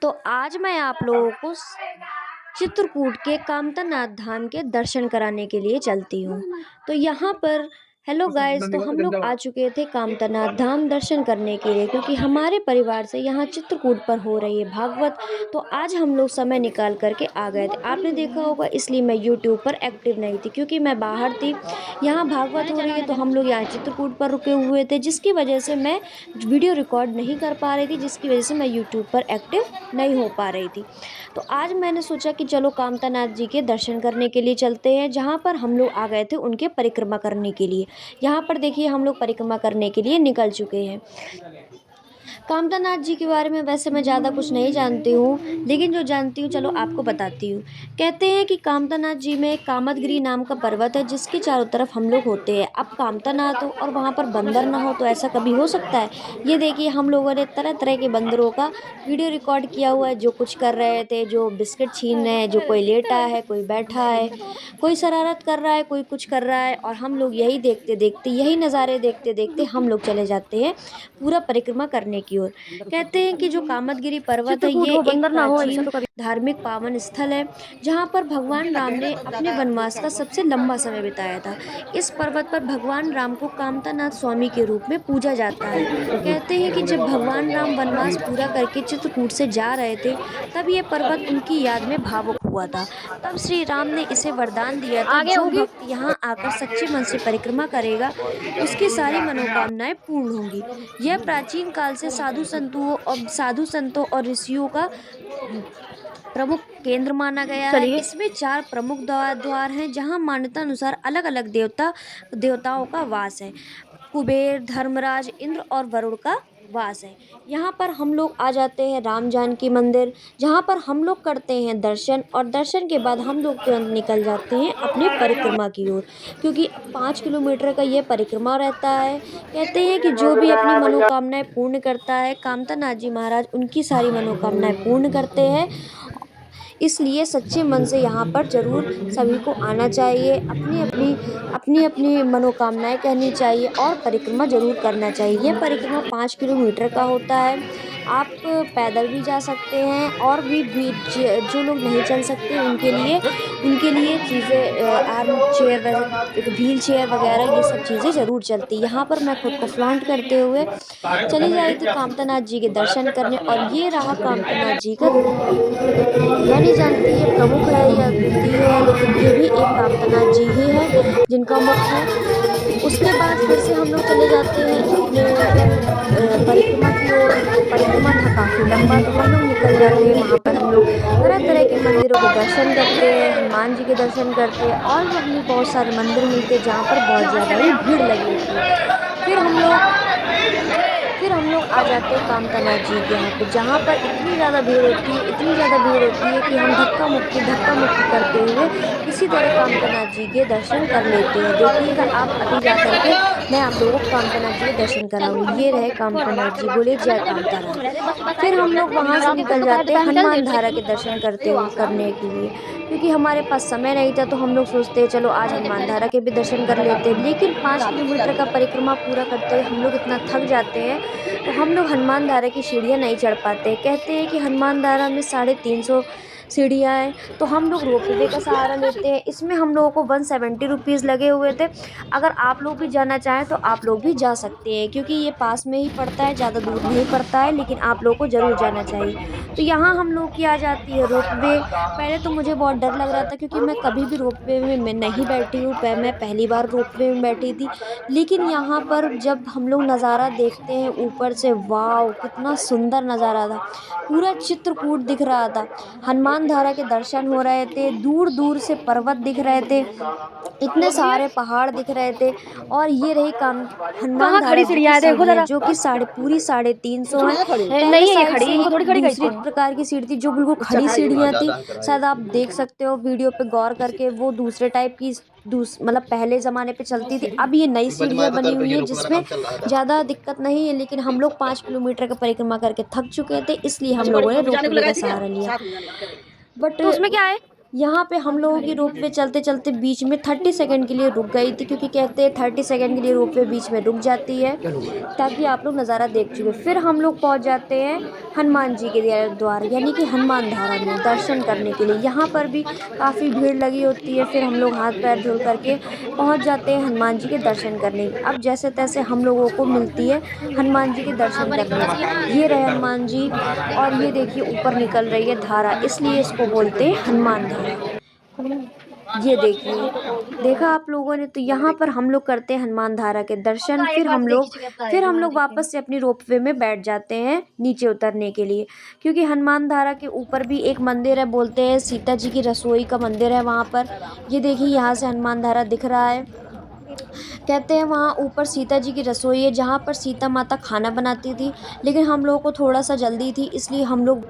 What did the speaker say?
तो आज मैं आप लोगों को चित्रकूट के कामतानाथ धाम के दर्शन कराने के लिए चलती हूँ। तो यहाँ पर हेलो गाइस, तो हम लोग आ चुके थे कामतानाथ धाम दर्शन करने के लिए, क्योंकि हमारे परिवार से यहाँ चित्रकूट पर हो रही है भागवत। तो आज हम लोग समय निकाल करके आ गए थे। आपने देखा होगा, इसलिए मैं यूट्यूब पर एक्टिव नहीं थी, क्योंकि मैं बाहर थी। यहाँ भागवत हो रही है तो हम लोग यहाँ चित्रकूट पर रुके हुए थे, जिसकी वजह से मैं वीडियो रिकॉर्ड नहीं कर पा रही थी, जिसकी वजह से मैं यूट्यूब पर एक्टिव नहीं हो पा रही थी। तो आज मैंने सोचा कि चलो कामतानाथ जी के दर्शन करने के लिए चलते हैं, जहाँ पर हम लोग आ गए थे उनके परिक्रमा करने के लिए। यहाँ पर देखिए, हम लोग परिक्रमा करने के लिए निकल चुके हैं। कामतानाथ जी के बारे में वैसे मैं ज़्यादा कुछ नहीं जानती हूँ, लेकिन जो जानती हूँ चलो आपको बताती हूँ। कहते हैं कि कामतानाथ जी में कामदगिरी नाम का पर्वत है, जिसके चारों तरफ हम लोग होते हैं। अब कामतानाथ हो और वहाँ पर बंदर ना हो, तो ऐसा कभी हो सकता है? ये देखिए, हम लोगों ने तरह तरह के बंदरों का वीडियो रिकॉर्ड किया हुआ है, जो कुछ कर रहे थे, जो बिस्किट छीन रहे हैं, जो कोई लेटा है, कोई बैठा है, कोई शरारत कर रहा है, कोई कुछ कर रहा है। और हम लोग यही देखते देखते, यही नज़ारे देखते देखते हम लोग चले जाते हैं पूरा परिक्रमा करने की ओर। कहते हैं कि जो कामदगिरी पर्वत है, ये एक प्राचीन धार्मिक पावन स्थल है, जहाँ पर भगवान राम ने अपने वनवास का सबसे लंबा समय बिताया था। इस पर्वत पर भगवान राम को कामतानाथ स्वामी के रूप में पूजा जाता है। कहते हैं कि जब भगवान राम वनवास पूरा करके चित्रकूट से जा रहे थे, तब ये पर्वत उनकी याद में भावुक हुआ था। तब श्री राम ने इसे वरदान दिया था, जो भक्त यहाँ आकर सच्चे मन से परिक्रमा करेगा, उसकी सारी मनोकामनाएं पूर्ण होंगी। यह प्राचीन काल से साधु संतों और ऋषियों का प्रमुख केंद्र माना गया है। इसमें 4 प्रमुख द्वार हैं, जहां मान्यता अनुसार अलग अलग देवताओं का वास है। कुबेर, धर्मराज, इंद्र और वरुण का वास है। यहाँ पर हम लोग आ जाते हैं राम जानकी मंदिर, जहाँ पर हम लोग करते हैं दर्शन, और दर्शन के बाद हम लोग तुरंत निकल जाते हैं अपनी परिक्रमा की ओर, क्योंकि 5 किलोमीटर का ये परिक्रमा रहता है। कहते हैं कि जो भी अपनी मनोकामनाएं पूर्ण करता है, कामतानाथ जी महाराज उनकी सारी मनोकामनाएं पूर्ण करते हैं। इसलिए सच्चे मन से यहाँ पर ज़रूर सभी को आना चाहिए, अपनी अपनी मनोकामनाएं कहनी चाहिए और परिक्रमा ज़रूर करना चाहिए। यह परिक्रमा 5 किलोमीटर का होता है। आप पैदल भी जा सकते हैं, और भी जो लोग नहीं चल सकते उनके लिए चीज़ें, आर्म चेयर वगैरह, व्हील चेयर वगैरह, ये सब चीज़ें ज़रूर चलती। यहाँ पर मैं खुद को फ्लॉन्ट करते हुए चली जा रही थी कामतानाथ जी के दर्शन करने। और ये रहा कामतानाथ जी का, मैं नहीं जानती ये प्रमुख है या द्वितीय है, लेकिन ये भी एक कामतानाथ जी ही है जिनका मुख्य है। उसके बाद फिर से हम लोग चले जाते हैं अपने परिक्रमा की ओर। परिक्रमा था काफ़ी लंबा, तो हम लोग निकल जाते हैं। वहाँ पर हम लोग तरह तरह के मंदिरों के दर्शन करते हैं, हनुमान जी के दर्शन करते हैं, और भी अपनी बहुत सारे मंदिर मिलते हैं जहाँ पर बहुत ज़्यादा ही भीड़ लगी होती है। फिर हम लोग आ जाते हैं कामतानाथ जी के यहाँ पे, जहाँ पर इतनी ज़्यादा भीड़ होती है कि हम धक्का मुक्की करते हुए किसी तरह कामतानाथ जी के दर्शन कर लेते हैं। देखिएगा आप, अभी जा करके मैं आप लोगों को कामतानाथ जी के दर्शन कराऊंगी। ये रहे कामतानाथ जी, बोले जय कामतानाथ। फिर हम लोग वहाँ से निकल जाते हैं हनुमान धारा के दर्शन करने के लिए, क्योंकि हमारे पास समय नहीं था। तो हम लोग सोचते हैं चलो आज हनुमान धारा के भी दर्शन कर लेते हैं, लेकिन 5 किलोमीटर का परिक्रमा पूरा करते हुए हम लोग इतना थक जाते हैं, तो हम लोग हनुमान धारा की सीढ़ियाँ नहीं चढ़ पाते। कहते हैं कि हनुमान धारा में 350 सीढ़ियाँ हैं, तो हम लोग रोपवे का सहारा लेते हैं। इसमें हम लोगों को 170 रुपीज़ लगे हुए थे। अगर आप लोग भी जाना चाहें तो आप लोग भी जा सकते हैं, क्योंकि ये पास में ही पड़ता है, ज़्यादा दूर नहीं पड़ता है, लेकिन आप लोगों को ज़रूर जाना चाहिए। तो यहाँ हम लोग की आ जाती है रोपवे। पहले तो मुझे बहुत डर लग रहा था, क्योंकि मैं कभी भी रोपवे में मैं नहीं बैठी हूँ, मैं पहली बार रोपवे में बैठी थी। लेकिन यहाँ पर जब हम लोग नज़ारा देखते हैं ऊपर से, वाव कितना सुंदर नज़ारा था। पूरा चित्रकूट दिख रहा था, हनुमान धारा के दर्शन हो रहे थे, दूर दूर से पर्वत दिख रहे थे, इतने सारे पहाड़ दिख रहे थे। और ये रही हनुमान धारा की सीढ़ियाँ, जो कि पूरी 350 है। पहले साइड से दूसरी प्रकार की सीढ़ी थी, जो बिल्कुल खड़ी सीढ़ियाँ थी। शायद आप देख सकते हो वीडियो पे गौर करके, वो दूसरे टाइप की मतलब पहले ज़माने पे चलती थी। अब ये नई सीढ़ियाँ बनी हुई है, जिसमें ज़्यादा दिक्कत नहीं है। लेकिन हम लोग 5 किलोमीटर का परिक्रमा करके थक चुके थे, इसलिए हम लोगों ने रोपवे का सहारा लिया। बट उसमें क्या है, यहाँ पे हम लोगों की रोपवे चलते चलते बीच में 30 सेकंड के लिए रुक गई थी, क्योंकि कहते हैं 30 सेकंड के लिए रोपवे बीच में रुक जाती है ताकि आप लोग नज़ारा देख चुके। फिर हम लोग पहुँच जाते हैं हनुमान जी के द्वार, यानी कि हनुमान धारा में दर्शन करने के लिए। यहाँ पर भी काफ़ी भीड़ लगी होती है। फिर हम लोग हाथ पैर धुल करके पहुँच जाते हैं हनुमान जी के दर्शन करने। अब जैसे तैसे हम लोगों को मिलती है हनुमान जी के दर्शन करने की। ये रहे हनुमान जी, और ये देखिए ऊपर निकल रही है धारा, इसलिए इसको बोलते हैं हनुमान धारा। ये देखिए, देखा आप लोगों ने। तो यहाँ पर हम लोग करते हैं हनुमान धारा के दर्शन। फिर हम लोग वापस से अपनी रोपवे में बैठ जाते हैं नीचे उतरने के लिए, क्योंकि हनुमान धारा के ऊपर भी एक मंदिर है, बोलते हैं सीता जी की रसोई का मंदिर है वहाँ पर। ये देखिए यहाँ से हनुमान धारा दिख रहा है। कहते हैं वहाँ ऊपर सीता जी की रसोई है, जहाँ पर सीता माता खाना बनाती थी। लेकिन हम लोगों को थोड़ा सा जल्दी थी, इसलिए हम लोग